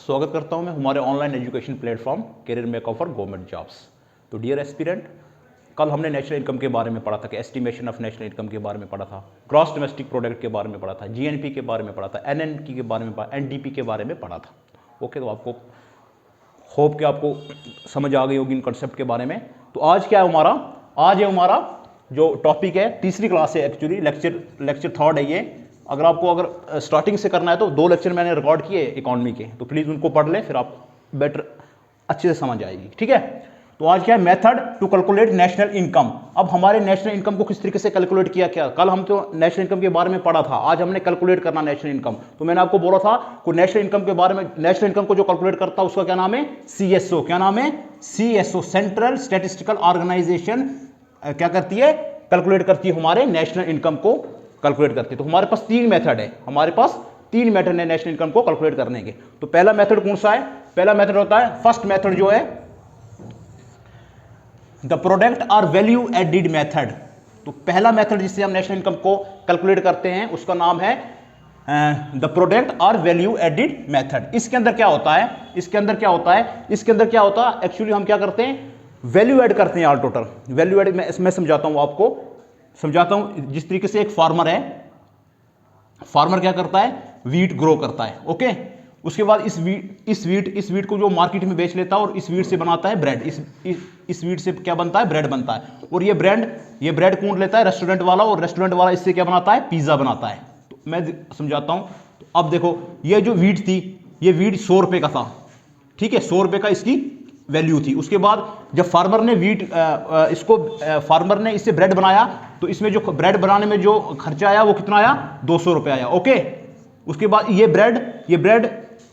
स्वागत करता हूं मैं हमारे online education platform career makeup for government jobs. तो डियर एस्पिरेंट, कल हमने नेशनल इनकम के बारे में पढ़ा था कि एस्टिमेशन ऑफ नेशनल इनकम के बारे में पढ़ा था, ग्रॉस डोमेस्टिक प्रोडक्ट के बारे में पढ़ा था, जीएनपी के बारे में पढ़ा था, एनएनपी के बारे में पढ़ा, एनडीपी के बारे में पढ़ा था। ओके, तो आपको होप कि आपको समझ आ गई होगी इन कॉन्सेप्ट के बारे में। तो आज क्या है हमारा जो टॉपिक है, तीसरी क्लास है एक्चुअली, लेक्चर थर्ड है ये। अगर स्टार्टिंग से करना है तो 2 लेक्चर मैंने रिकॉर्ड किए इकोनॉमी के, तो प्लीज़ उनको पढ़ लें, फिर आप बेटर अच्छे से समझ आएगी। ठीक है, तो आज क्या है, method to calculate national income. अब हमारे नेशनल इनकम को किस तरीके से कैलकुलेट किया, क्या कल हम तो नेशनल इनकम के बारे में पढ़ा था, आज हमने कैलकुलेट करना नेशनल इनकम। तो मैंने आपको बोला था को नेशनल इनकम के बारे में, नेशनल इनकम को जो कैलकुलेट करता है उसका क्या नाम है, सीएसओ। क्या नाम है, सीएसओ, सेंट्रल स्टैटिस्टिकल ऑर्गेनाइजेशन क्या करती है, कैलकुलेट करती है हमारे नेशनल इनकम को कैलकुलेट करती है। तो हमारे पास 3 मेथड है, हमारे पास 3 मेथड है नेशनल इनकम को कैलकुलेट करने के। तो पहला मेथड कौन सा है, पहला मेथड होता है, फर्स्ट मेथड जो है द प्रोडक्ट और वैल्यू एडिड मेथड। तो पहला मेथड जिससे हम नेशनल इनकम को कैलकुलेट करते हैं उसका नाम है द प्रोडक्ट और वैल्यू एडिड मेथड। इसके अंदर क्या होता है, इसके अंदर क्या होता है एक्चुअली हम क्या करते हैं, वैल्यू ऐड करते हैं ऑल टोटल। वैल्यू ऐड मैं समझाता हूं आपको, जिस तरीके से एक फार्मर है, फार्मर क्या करता है, वीट ग्रो करता है। ओके, उसके बाद इस वीट को जो मार्केट में बेच लेता है और इस वीट से बनाता है ब्रेड, इस वीट से क्या बनता है, ब्रेड बनता है। और ये ब्रेड कौन लेता है, रेस्टोरेंट वाला, और रेस्टोरेंट वाला इससे क्या बनाता है, पिज्जा बनाता है। तो मैं समझाता हूं। तो अब देखो, ये जो वीट थी, ये वीट 100 रुपए का था। ठीक है, 100 रुपए का इसकी वैल्यू थी। उसके बाद जब फार्मर ने इससे ब्रेड बनाया, तो इसमें जो ब्रेड बनाने में जो खर्चा आया वो कितना आया, 200 रुपए आया। ओके, उसके बाद ये ब्रेड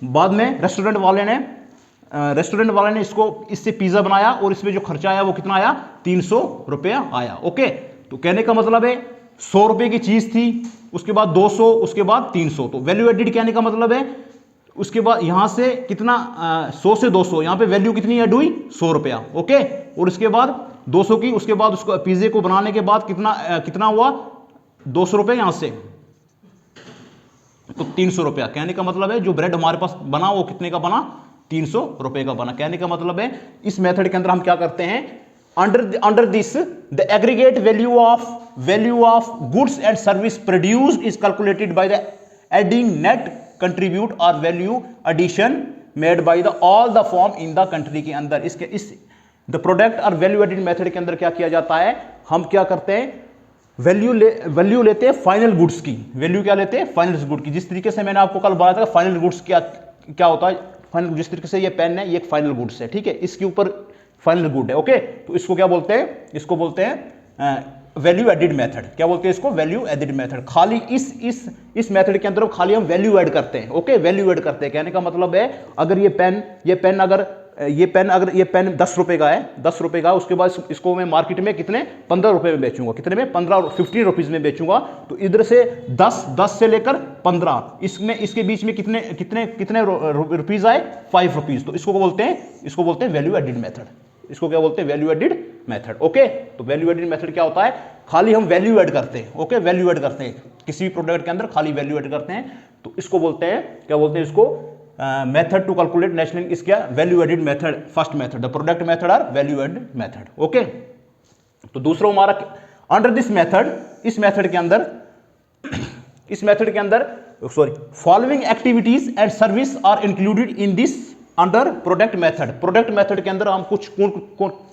बाद में रेस्टोरेंट वाले ने इससे पिज्जा बनाया, और इसमें जो खर्चा आया वो कितना आया, 300 रुपया आया। ओके, तो कहने का मतलब है 100 रुपए की चीज थी, उसके बाद 200, उसके बाद 300। तो वैल्यू एडिड कहने का मतलब है उसके बाद यहां से कितना, 100 से 200, यहां पे वैल्यू कितनी ऐड हुई, 100 रुपया। ओके, और उसके बाद 200 की, उसके बाद उसको पिज्जे को बनाने के बाद कितना हुआ, 200 रुपये यहां से, तो 300 रुपया। कहने का मतलब है जो ब्रेड हमारे पास बना वो कितने का बना, 300 रुपए का बना। कहने का मतलब है इस मेथड के अंदर हम क्या करते हैं, under this the aggregate value of goods and service produced is calculated by the adding net contribute और value addition made by the all the form in the country के अंदर। इस द प्रोडक्ट और वैल्यू एडिड मेथड के अंदर क्या किया जाता है, हम क्या करते हैं, वैल्यू लेते हैं फाइनल गुड्स की। वैल्यू क्या लेते हैं, फाइनल गुड की। जिस तरीके से मैंने आपको कल बताया था फाइनल गुड्स क्या होता है, फाइनल, जिस तरीके से ये पेन है, ये एक फाइनल गुड्स है। ठीक है, इसके ऊपर फाइनल गुड है। ओके, तो इसको क्या बोलते हैं, इसको बोलते हैं वैल्यू एडिड मेथड। क्या बोलते हैं इसको, वैल्यू एडिड मेथड। खाली इस मेथड के अंदर खाली हम वैल्यू ऐड करते हैं। ओके, वैल्यू ऐड करते हैं। कहने का मतलब है अगर ये पेन अगर 10 रुपए का है, 10 रुपए का, उसके बाद इसको मैं मार्केट में कितने, 15 रुपए में बेचूंगा, कितने में, 15 रुपीज में बेचूंगा। तो इधर से 10 से लेकर 15, इसके बीच में कितने रुपीज आए, 5 रुपीज। तो इसको बोलते हैं वैल्यू एडिड मेथड। इसको क्या बोलते हैं, वैल्यू एडिड मेथड। ओके, तो वैल्यू एडिड मेथड क्या होता है, खाली हम वैल्यू ऐड करते हैं। ओके, वैल्यू ऐड करते हैं किसी भी प्रोडक्ट के अंदर, खाली वैल्यू ऐड करते हैं। तो इसको बोलते हैं, क्या बोलते हैं इसको, मेथड टू कैलकुलेट नेशनल, इसका value added method, first method the product method और वैल्यू एडिड मेथड। ओके, तो दूसरा हमारा अंडर दिस मेथड, इस मेथड के अंदर following activities and service are included in this under product method. Product method के अंदर हम कुछ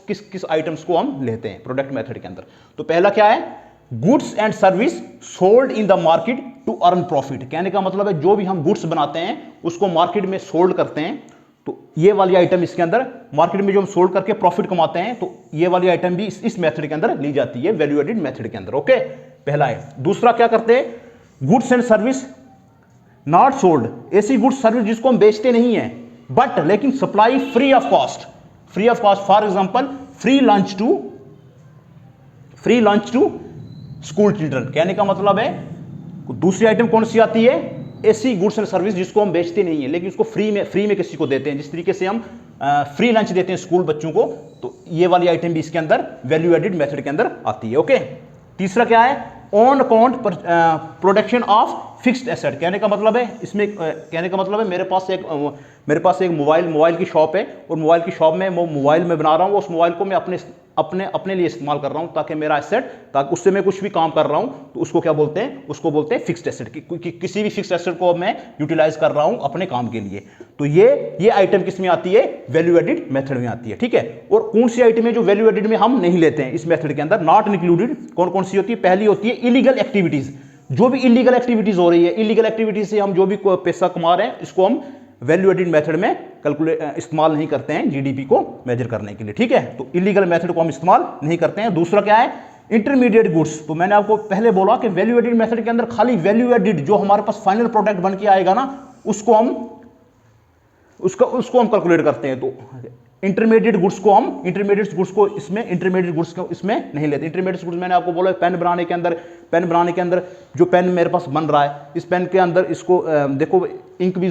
किस आइटम्स को हम लेते हैं प्रोडक्ट मेथड के अंदर। तो पहला क्या है, goods and service sold in the market to earn profit. कहने का मतलब है जो भी हम गुड्स बनाते हैं उसको मार्केट में सोल्ड करते हैं, तो ये वाली आइटम इसके अंदर मार्केट में जो हम सोल्ड करके प्रॉफिट कमाते हैं, तो ये वाली आइटम भी इस मेथड के अंदर ली जाती है, वैल्यू एडिड मेथड के अंदर। ओके, पहला है। दूसरा क्या करते हैं, goods and service not sold, ऐसी गुड्स सर्विस जिसको हम बेचते नहीं है बट लेकिन supply free of cost. For example free lunch to school children. कहने का मतलब है दूसरी आइटम कौन सी आती है, ऐसी गुड्स एंड सर्विस जिसको हम बेचते नहीं है लेकिन उसको फ्री में किसी को देते हैं। जिस तरीके से हम फ्री लंच देते हैं स्कूल बच्चों को, तो ये वाली आइटम भी इसके अंदर वैल्यू एडिड मेथड के अंदर आती है। ओके, तीसरा क्या है, on account production of fixed asset कहने का मतलब है इसमें, कहने का मतलब है मेरे पास एक मोबाइल की शॉप है, और मोबाइल की शॉप में वो मोबाइल में बना रहा हूँ, उस मोबाइल को मैं अपने लिए इस्तेमाल कर रहा हूँ, ताकि मेरा एसेट, ताकि उससे मैं कुछ भी काम कर रहा हूँ तो उसको क्या बोलते हैं, उसको बोलते हैं फिक्स्ड एसेट। किसी भी फिक्स्ड एसेट को मैं यूटिलाइज कर रहा हूँ अपने काम के लिए। तो ये आइटम किस में आती है, वैल्यू एडिड मेथड में आती है, ठीक है। और कौन सी आइटम है जो वैल्यू एडिड में हम नहीं लेते हैं इस मेथड के अंदर, नॉट इंक्लूडेड, कौन कौन सी होती है, पहली होती है इलीगल एक्टिविटीज। जो भी इलीगल एक्टिविटीज हो रही है, इलीगल एक्टिविटीज से हम जो भी पैसा कमा रहे हैं, इसको हम वैल्यू एडिड मेथड में इस्तेमाल नहीं करते हैं जीडीपी को मेजर करने के लिए, ठीक है। तो इलीगल मेथड को हम इस्तेमाल नहीं करते हैं। दूसरा क्या है, इंटरमीडिएट गुड्स। तो मैंने आपको पहले बोला कि वैल्यू एडिड मेथड के अंदर खाली वैल्यू एडिड जो हमारे पास फाइनल प्रोडक्ट बन के आएगा ना, उसको हम कैलकुलेट करते हैं। तो इंटरमीडिएट गुड्स को इसमें नहीं लेते। इंटरमीडिएट गुड्स मैंने आपको बोला पेन बनाने के अंदर जो पेन मेरे पास बन रहा है, इस पेन के अंदर इसको देखो इंक की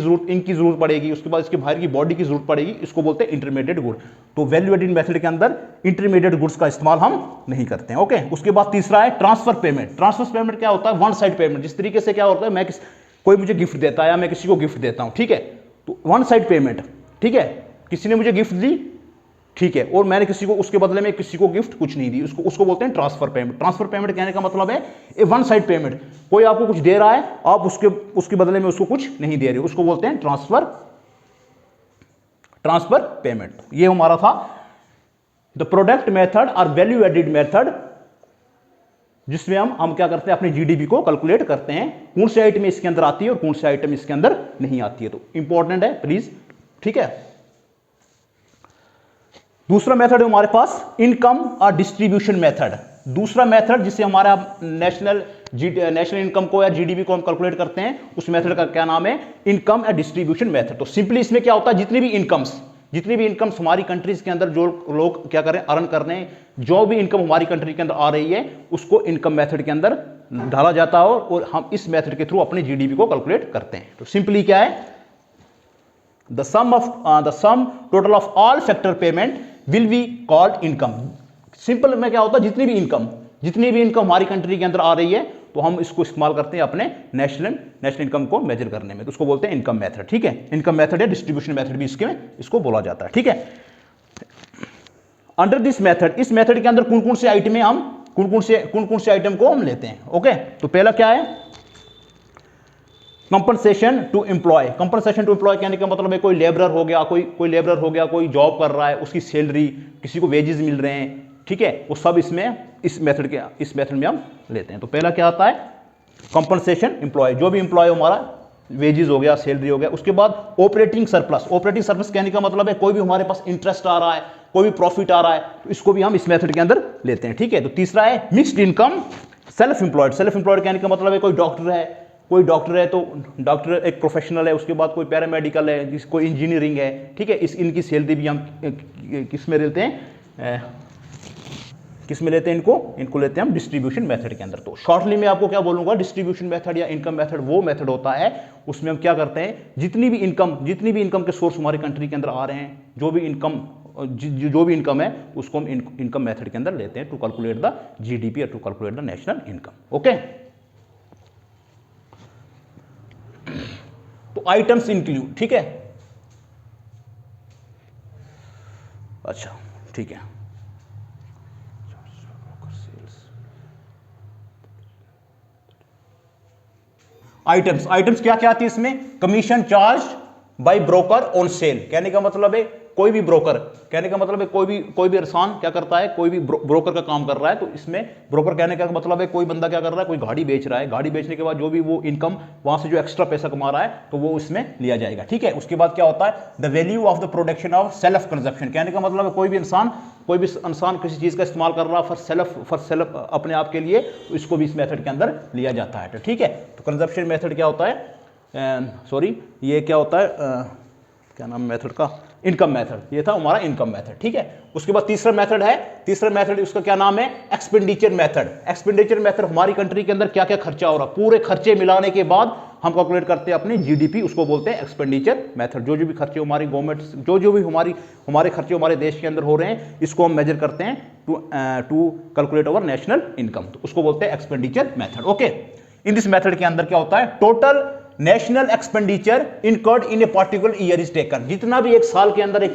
जरूरत पड़ेगी, उसके बाद इसके बाहर की बॉडी की जरूरत पड़ेगी, इसको बोलते हैं इंटरमीडिएट गुड। तो वैल्यू एडिड मेथड के अंदर इंटरमीडिएट गुड्स का इस्तेमाल हम नहीं करते हैं, ओके। उसके बाद तीसरा है ट्रांसफर पेमेंट। ट्रांसफर पेमेंट क्या होता है, वन साइड पेमेंट। जिस तरीके से क्या होता है, कोई मुझे गिफ्ट देता है या मैं किसी को गिफ्ट देता हूं, ठीक है, तो वन साइड पेमेंट, ठीक है। किसी ने मुझे गिफ्ट दी, ठीक है, और मैंने उसके बदले में किसी को गिफ्ट कुछ नहीं दी, उसको बोलते हैं ट्रांसफर पेमेंट। ट्रांसफर पेमेंट कहने का मतलब है ए वन साइड पेमेंट। कोई आपको कुछ दे रहा है, आप उसके बदले में उसको कुछ नहीं दे रहे, उसको बोलते हैं ट्रांसफर पेमेंट। ये हमारा था द प्रोडक्ट मेथड और वैल्यू एडिड मेथड, जिसमें हम क्या करते हैं, अपने जीडीपी को कैलकुलेट करते हैं, कौन सी आइटम इसके अंदर आती है और कौन सी आइटम इसके अंदर नहीं आती है। तो इंपॉर्टेंट है प्लीज, ठीक है। दूसरा मेथड है हमारे पास इनकम और डिस्ट्रीब्यूशन मेथड। दूसरा मेथड जिसे हमारा नेशनल इनकम को या जीडीपी को हम कैलकुलेट करते हैं, उस मेथड का क्या नाम है, इनकम एंड डिस्ट्रीब्यूशन मेथड। तो सिंपली इसमें क्या होता है, जितनी भी इनकम्स हमारी कंट्रीज के अंदर जो लोग क्या करें, अर्न कर रहे हैं, जो भी इनकम हमारी कंट्री के अंदर आ रही है, उसको इनकम मेथड के अंदर डाला जाता है, और हम इस मेथड के थ्रू अपने जीडीपी को कैलकुलेट करते हैं। तो सिंपली क्या है, the sum total of all factor payment will be called income। Simple में क्या होता है, जितनी भी इनकम हमारी कंट्री के अंदर आ रही है, तो हम इसको इस्तेमाल करते हैं अपने नेशनल इनकम को मेजर करने में, तो उसको बोलते हैं इनकम मेथड, ठीक है। इनकम मेथड या डिस्ट्रीब्यूशन मेथड भी इसको बोला जाता है, ठीक है। अंडर दिस मेथड, इस मेथड के अंदर कौन कौन से आइटम को हम लेते हैं, ओके। तो पहला क्या है, compensation to employ. Compensation to employ कहने का मतलब है कोई लेबरर हो गया, कोई जॉब कर रहा है, उसकी सैलरी, किसी को वेजेस मिल रहे हैं, ठीक है, वो सब इस मेथड में हम लेते हैं। तो पहला क्या आता है, कंपनसेशन एम्प्लॉय, जो भी एम्प्लॉय हमारा वेजेस हो गया, सैलरी हो गया। उसके बाद ऑपरेटिंग सरप्लस। ऑपरेटिंग सरप्लस कहने का मतलब है कोई भी हमारे पास इंटरेस्ट आ रहा है, कोई भी प्रॉफिट आ रहा है, तो इसको भी हम इस मेथड के अंदर लेते हैं, ठीक है। तो तीसरा है mixed income self employed. Self employed कहने का मतलब है कोई डॉक्टर है तो डॉक्टर एक प्रोफेशनल है, उसके बाद कोई पैरामेडिकल है, कोई इंजीनियरिंग है, ठीक है। इनकी सैलरी भी हम किस में लेते हैं, इनको लेते हैं हम डिस्ट्रीब्यूशन मेथड के अंदर। तो शॉर्टली मैं आपको क्या बोलूंगा, डिस्ट्रीब्यूशन मेथड या इनकम मेथड वो मेथड होता है, उसमें हम क्या करते हैं, जितनी भी इनकम के सोर्स हमारी कंट्री के अंदर आ रहे हैं, जो भी इनकम है, उसको हम इनकम मेथड के अंदर लेते हैं टू कैलकुलेट द जीडीपी और to calculate the national income, okay. तो आइटम्स इंक्लूड, ठीक है, अच्छा ठीक है। आइटम्स क्या क्या आती है इसमें, commission charge by broker on sale. कहने का मतलब है कोई भी ब्रोकर, कहने का मतलब है कोई भी इंसान क्या करता है, कोई भी ब्रोकर का काम कर रहा है। तो इसमें ब्रोकर कहने का मतलब है कोई बंदा क्या कर रहा है, कोई गाड़ी बेच रहा है, गाड़ी बेचने के बाद जो भी वो इनकम वहां से जो एक्स्ट्रा पैसा कमा रहा है, तो वो इसमें लिया जाएगा, ठीक है। उसके बाद क्या होता है, the value of the production of self consumption. कहने का मतलब है कोई भी इंसान किसी चीज का इस्तेमाल कर रहा है फॉर सेल्फ अपने आप के लिए, तो इसको भी इस मेथड के अंदर लिया जाता है, ठीक है। तो कंजप्शन मेथड क्या होता है, ये क्या होता है, क्या नाम मेथड का, इनकम मेथड। ये था हमारा इनकम मेथड, ठीक है। उसके बाद तीसरा मेथड उसका क्या नाम है, एक्सपेंडिचर मेथड। एक्सपेंडिचर मेथड हमारी कंट्री के अंदर क्या क्या खर्चा हो रहा है, पूरे खर्चे मिलाने के बाद हम कैलकुलेट करते हैं अपनी जीडीपी, उसको बोलते हैं एक्सपेंडिचर मेथड। जो भी खर्चे हमारी गवर्नमेंट, जो भी हमारे खर्चे हमारे देश के अंदर हो रहे हैं, इसको हम मेजर करते हैं to calculate our national income, तो उसको बोलते हैं expenditure method, okay. In this method के अंदर क्या होता है, total national expenditure incurred in a particular year is taken. जितना भी एक साल के अंदर एक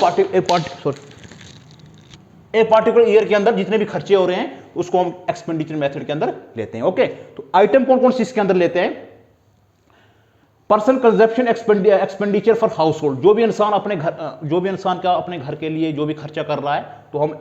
पार्टिकुलर ईयर के अंदर जितने भी खर्चे हो रहे हैं उसको हम एक्सपेंडिचर मेथड के अंदर लेते हैं। ओके, तो आइटम कौन कौन सी इसके अंदर लेते हैं, personal consumption expenditure for house hold, जो भी इंसान का अपने घर के लिए जो भी खर्चा कर रहा है तो हम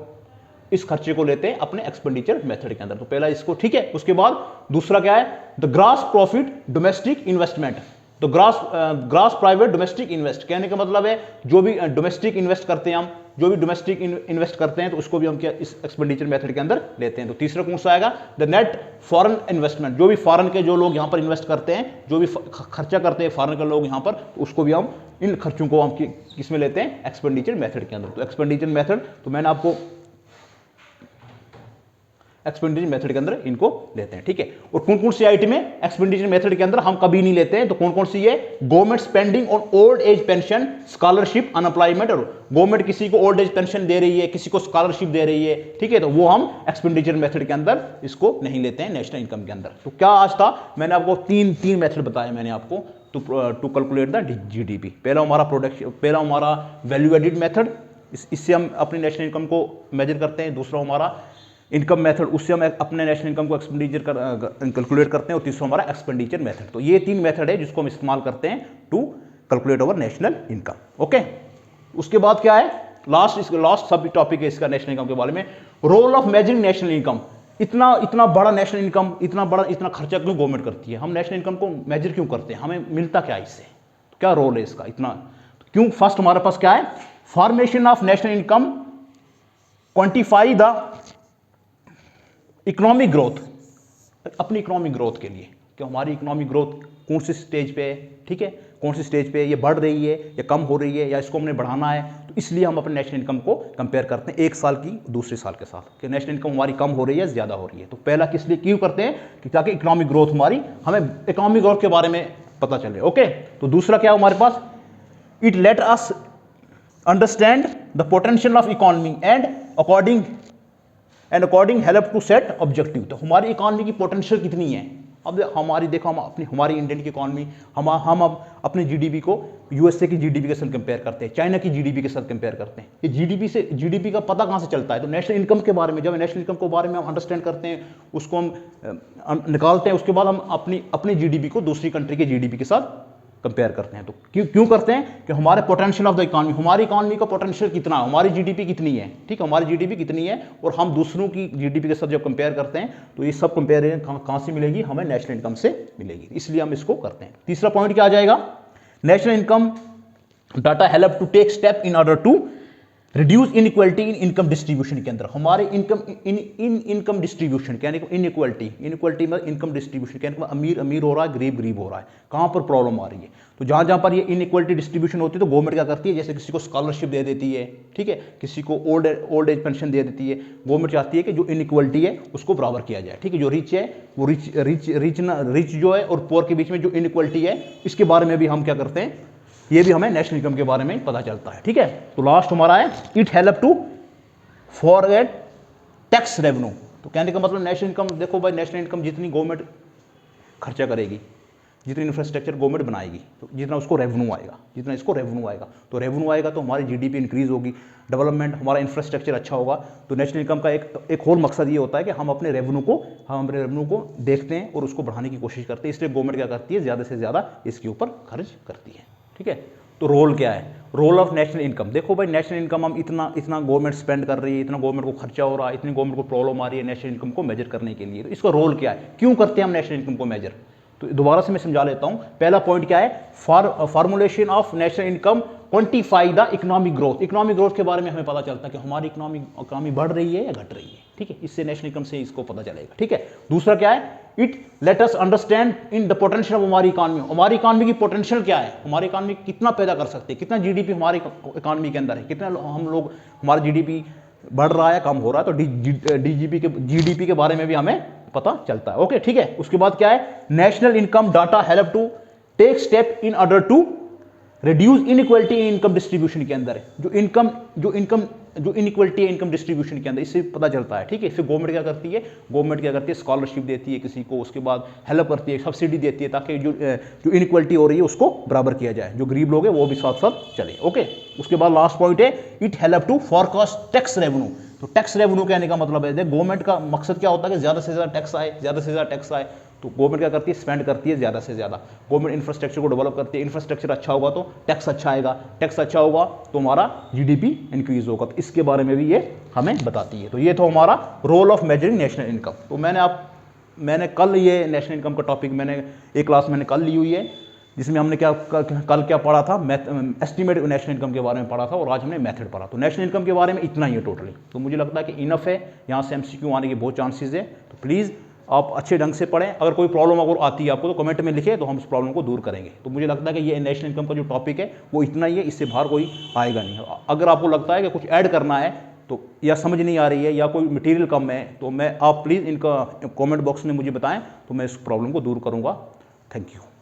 इस खर्चे को लेते हैं अपने एक्सपेंडिचर मेथड के अंदर। तो पहला इसको, ठीक है। उसके बाद दूसरा क्या है, the gross profit domestic investment, तो ग्रॉस प्राइवेट डोमेस्टिक इन्वेस्ट, कहने का मतलब है जो भी डोमेस्टिक इन्वेस्ट करते हैं हम, जो भी डोमेस्टिक इन्वेस्ट करते हैं तो उसको भी हम क्या इस एक्सपेंडिचर मेथड के अंदर लेते हैं। तो तीसरा कौन सा आएगा, द नेट फॉरेन इन्वेस्टमेंट, जो भी फॉरेन के जो लोग यहाँ पर इन्वेस्ट करते हैं, जो भी खर्चा करते हैं फॉरेन के लोग यहाँ पर, तो उसको भी हम इन खर्चों को हम किस में लेते हैं, एक्सपेंडिचर मेथड के अंदर। तो एक्सपेंडिचर मेथड, तो मैंने आपको एक्सपेंडिचर मेथड के अंदर इनको लेते हैं, ठीक है। और कौन कौन सी आइटम है एक्सपेंडिचर मेथड के अंदर हम कभी नहीं लेते हैं, तो कौन कौन सी है, government spending on old age pension, scholarship, unemployment, और गवर्नमेंट किसी को ओल्ड एज पेंशन दे रही है, किसी को स्कॉलरशिप दे रही है, ठीक है, तो वो हम एक्सपेंडिचर मेथड के अंदर इसको नहीं लेते हैं नेशनल इनकम के अंदर। तो क्या आज था, मैंने आपको तीन मेथड बताए मैंने आपको टू कैलकुलेट द जीडीपी। पहला हमारा प्रोडक्शन, पहला हमारा वैल्यू एडिड मेथड, इससे हम अपनी नेशनल इनकम को मेजर करते हैं। दूसरा हमारा इनकम मेथड, उससे हम अपने नेशनल इनकम को एक्सपेंडिचर कैलकुलेट करते हैं। और तीसरा हमारा एक्सपेंडिचर मेथड। तो ये तीन मेथड है जिसको हम इस्तेमाल करते हैं to calculate our national income. Okay, उसके बाद क्या है, लास्ट सब टॉपिक है इसका नेशनल इनकम के बारे में, role of measuring national income. इतना बड़ा नेशनल इनकम, इतना खर्चा क्यों गवर्नमेंट करती है, हम नेशनल इनकम को मेजर क्यों करते हैं, हमें मिलता क्या इससे, क्या रोल है इसका इतना क्यों। फर्स्ट हमारे पास क्या है, formation of national income quantify the economic growth, अपनी इकोनॉमिक ग्रोथ के लिए कि हमारी इकोनॉमिक ग्रोथ कौन सी स्टेज पे है, ठीक है, कौन सी स्टेज पे है, ये बढ़ रही है या कम हो रही है या इसको हमने बढ़ाना है। तो इसलिए हम अपने नेशनल इनकम को कंपेयर करते हैं एक साल की दूसरे साल के साथ कि नेशनल इनकम हमारी कम हो रही है ज़्यादा हो रही है। तो पहला किस लिए क्यों करते हैं कि ताकि इकोनॉमिक ग्रोथ हमारी, हमें इकोनॉमिक ग्रोथ के बारे में पता चले। ओके, तो दूसरा क्या है हमारे पास, it let us understand the potential of economy and according help to set objective. तो हमारी इकोनॉमी की पोटेंशियल कितनी है, अब हमारी देखो, हम हमारी इंडियन की इकोनॉमी, हम अब अपने जीडीपी को यूएसए की जीडीपी के साथ कंपेयर करते हैं, चाइना की जीडीपी के साथ कंपेयर करते हैं। ये जीडीपी का पता कहाँ से चलता है, तो नेशनल इनकम के बारे में, जब नेशनल इनकम के बारे में हम अंडरस्टैंड करते हैं, उसको हम निकालते हैं, उसके बाद हम अपनी जीडीपी को दूसरी कंट्री के जीडीपी के साथ कंपेयर करते हैं। तो क्यों करते हैं कि हमारे पोटेंशियल ऑफ द इकोनॉमी, हमारी इकोनॉमी का पोटेंशियल कितना है, हमारी जीडीपी कितनी है, ठीक है, हमारी जीडीपी कितनी है, और हम दूसरों की जीडीपी के साथ जब कंपेयर करते हैं तो ये सब कंपेरिजन कहाँ से मिलेगी, हमें नेशनल इनकम से मिलेगी, इसलिए हम इसको करते हैं। तीसरा पॉइंट क्या आ जाएगा, national income data help to take step in order to reduce inequality in income distribution के अंदर। हमारे इनकम डिस्ट्रीब्यूशन कहने को इनइक्वालिटी में इनकम डिस्ट्रीब्यूशन कहने को अमीर हो रहा है, गरीब हो रहा है, कहाँ पर प्रॉब्लम आ रही है। तो जहाँ पर ये इनइक्वालिटी डिस्ट्रीब्यूशन होती है तो गवर्नमेंट क्या करती है, जैसे किसी को स्कॉलरशिप दे देती है, ठीक है, किसी को ओल्ड एज पेंशन दे देती है। गवर्नमेंट चाहती है कि जो इनइक्वालिटी है उसको बराबर किया जाए, ठीक है, जो रिच है वो रिच जो है और पुअर के बीच में जो इनइक्वालिटी है, इसके बारे में भी हम क्या करते हैं, ये भी हमें नेशनल इनकम के बारे में पता चलता है, ठीक है। तो लास्ट हमारा है, it help to forecast tax revenue. तो कहने का मतलब नेशनल इनकम, देखो भाई, नेशनल इनकम जितनी गवर्नमेंट खर्चा करेगी, जितनी इंफ्रास्ट्रक्चर गवर्नमेंट बनाएगी, तो जितना उसको रेवेन्यू आएगा, तो रेवेन्यू आएगा तो हमारी जीडीपी इंक्रीज होगी, डेवलपमेंट, हमारा इंफ्रास्ट्रक्चर अच्छा होगा। तो नेशनल इनकम का एक और मकसद ये होता है कि हम अपने रेवेन्यू को देखते हैं और उसको बढ़ाने की कोशिश करते हैं। इसलिए गवर्नमेंट क्या करती है, ज़्यादा से ज़्यादा इसके ऊपर खर्च करती है, ठीक है। तो रोल क्या है, रोल ऑफ नेशनल इनकम, देखो भाई, नेशनल इनकम हम इतना गवर्नमेंट स्पेंड कर रही है, इतना गवर्नमेंट को खर्चा हो रहा है, इतनी गवर्नमेंट को प्रॉब्लम आ रही है नेशनल इनकम को मेजर करने के लिए। तो इसका रोल क्या है, क्यों करते हैं हम नेशनल इनकम को मेजर। तो दोबारा से मैं समझा लेता हूं। पहला पॉइंट क्या है, formulation of national income quantify the economic growth. Economic growth के बारे में हमें पता चलता है कि हमारी इकोनॉमी बढ़ रही है या घट रही है, ठीक है, इससे नेशनल इनकम से इसको पता चलेगा, ठीक है। दूसरा क्या है, it let us understand in the potential of हमारी इकोनॉमी की पोटेंशियल क्या है, हमारी इकोनॉमी कितना पैदा कर सकते हैं, कितना जीडीपी हमारी इकोनॉमी के अंदर है, कितना हम लोग, हमारा जीडीपी बढ़ रहा है कम हो रहा है, तो जीडीपी के बारे में भी हमें पता चलता है। ओके, ठीक है। उसके बाद क्या है, national income data help to take step in order to reduce inequality in income distribution के अंदर जो जो इनइक्वलिटी है इनकम डिस्ट्रीब्यूशन के अंदर, इससे पता चलता है, ठीक है। फिर गवर्नमेंट क्या करती है, गवर्नमेंट क्या करती है, स्कॉलरशिप देती है किसी को, उसके बाद हेल्प करती है, सब्सिडी देती है, ताकि जो इनइक्वलिटी हो रही है उसको बराबर किया जाए, जो गरीब लोग हैं वो भी साथ साथ चले। ओके, उसके बाद लास्ट पॉइंट है, it help to forecast tax revenue. तो टैक्स रेवेन्यू कहने का मतलब है, गवर्नमेंट का मकसद क्या होता है कि ज़्यादा से ज़्यादा टैक्स आए, ज़्यादा से ज़्यादा टैक्स आए। तो गवर्नमेंट क्या करती है, स्पेंड करती है ज़्यादा से ज़्यादा। गवर्नमेंट इंफ्रास्ट्रक्चर को डेवलप करती है, इंफ्रास्ट्रक्चर अच्छा होगा तो टैक्स अच्छा आएगा, टैक्स अच्छा होगा तो हमारा जीडीपी इंक्रीज होगा। तो इसके बारे में भी ये हमें बताती है। तो ये तो हमारा role of measuring national income. तो मैंने कल ये नेशनल इनकम का टॉपिक मैंने एक क्लास मैंने कल ली हुई है, जिसमें हमने कल क्या पढ़ा था, एस्टिमेट नेशनल इनकम के बारे में पढ़ा था, और आज हमने मेथड पढ़ा। तो नेशनल इनकम के बारे में इतना ही है टोटली। तो मुझे लगता है कि इनफ है, यहाँ से एमसीक्यू आने के बहुत चांसेस है। तो प्लीज़ आप अच्छे ढंग से पढ़ें। अगर कोई प्रॉब्लम अगर आती है आपको तो कमेंट में लिखें, तो हम उस प्रॉब्लम को दूर करेंगे। तो मुझे लगता है कि ये नेशनल इनकम का जो टॉपिक है वो इतना ही है, इससे बाहर कोई आएगा नहीं। अगर आपको लगता है कि कुछ ऐड करना है तो, या समझ नहीं आ रही है, या कोई मटेरियल कम है, तो आप प्लीज़ इनका कमेंट बॉक्स में मुझे बताएं, तो मैं इस प्रॉब्लम को दूर करूँगा। Thank you.